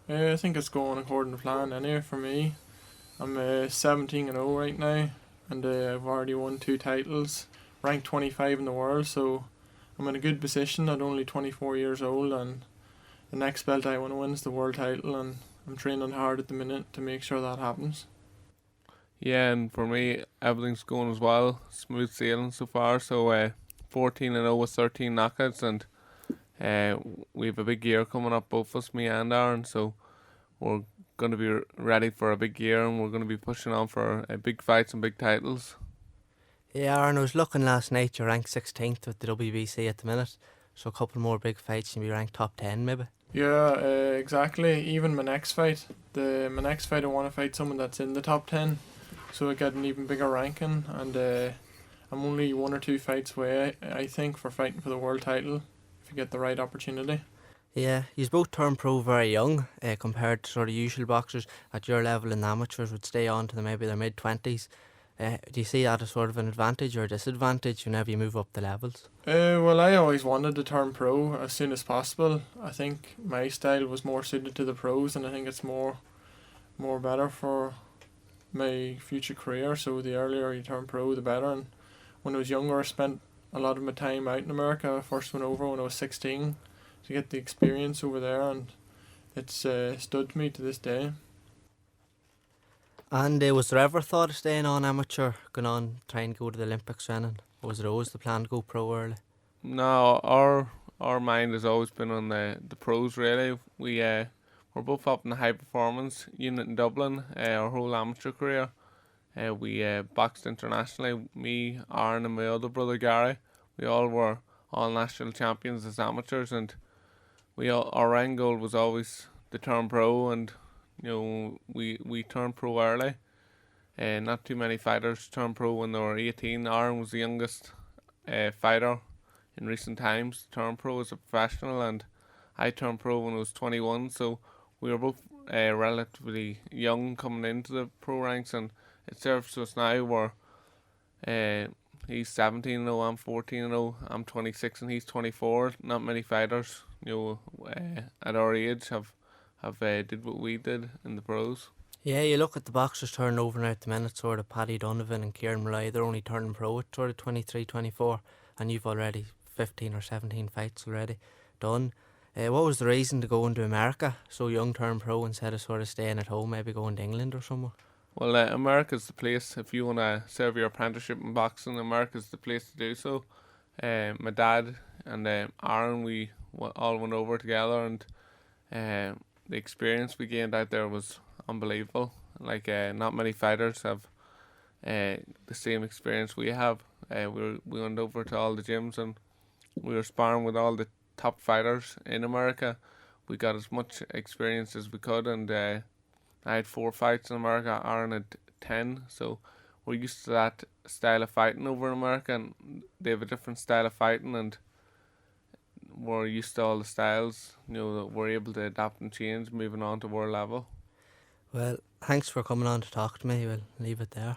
I think it's going according to plan anyway for me. I'm 17-0 right now, and I've already won 2 titles, ranked 25 in the world, so I'm in a good position at only 24 years old, and the next belt I want to win is the world title, and I'm training hard at the minute to make sure that happens. Yeah, and for me, everything's going as well. Smooth sailing so far. So 14-0 with 13 knockouts, and we have a big year coming up, both of us, me and Aaron. So we're going to be ready for a big year, and we're going to be pushing on for big fights and big titles. Yeah, Aaron, I was looking last night, you're ranked 16th with the WBC at the minute, so a couple more big fights and you'll be ranked top 10 maybe. Yeah, exactly. Even my next fight, I want to fight someone that's in the top 10, so I get an even bigger ranking, and I'm only 1 or 2 fights away, I think, for fighting for the world title, if you get the right opportunity. Yeah, you both turned pro very young compared to sort of usual boxers at your level, and the amateurs would stay on to maybe their mid-20s. Do you see that as sort of an advantage or a disadvantage whenever you move up the levels? Well, I always wanted to turn pro as soon as possible. I think my style was more suited to the pros, and I think it's more better for my future career. So the earlier you turn pro, the better. And when I was younger, I spent a lot of my time out in America. I first went over when I was 16 to get the experience over there, and it's stood me to this day. And was there ever thought of staying on amateur, going on, trying to go to the Olympics training? Or was it always the plan to go pro early? No, our mind has always been on the pros really. We're both up in the high performance unit in Dublin, our whole amateur career. We boxed internationally, me, Aaron and my other brother Gary. We all were all national champions as amateurs, and our end goal was always to turn pro, and we turned pro early. Not too many fighters turned pro when they were 18. Aaron was the youngest fighter in recent times to turn pro as a professional, and I turned pro when I was 21. So we were both relatively young coming into the pro ranks, and it serves us now where he's 17-0, I'm 14-0, I'm 26 and he's 24. Not many fighters, at our age have did what we did in the pros. Yeah, you look at the boxers turning over now at the minute, sort of Paddy Donovan and Kieran Malloy, they're only turning pro at sort of 23, 24, and you've already 15 or 17 fights already done. What was the reason to go into America, so young, turn pro, instead of sort of staying at home, maybe going to England or somewhere? Well, America's the place. If you want to serve your apprenticeship in boxing, America's the place to do so. My dad and Aaron, we all went over together, and the experience we gained out there was unbelievable. Like not many fighters have the same experience we have. We went over to all the gyms, and we were sparring with all the top fighters in America. We got as much experience as we could, and I had 4 fights in America. Aaron had 10, so we're used to that style of fighting over in America, and they have a different style of fighting, and we're used to all the styles. We're able to adapt and change, moving on to world level. Well, thanks for coming on to talk to me. We'll leave it there.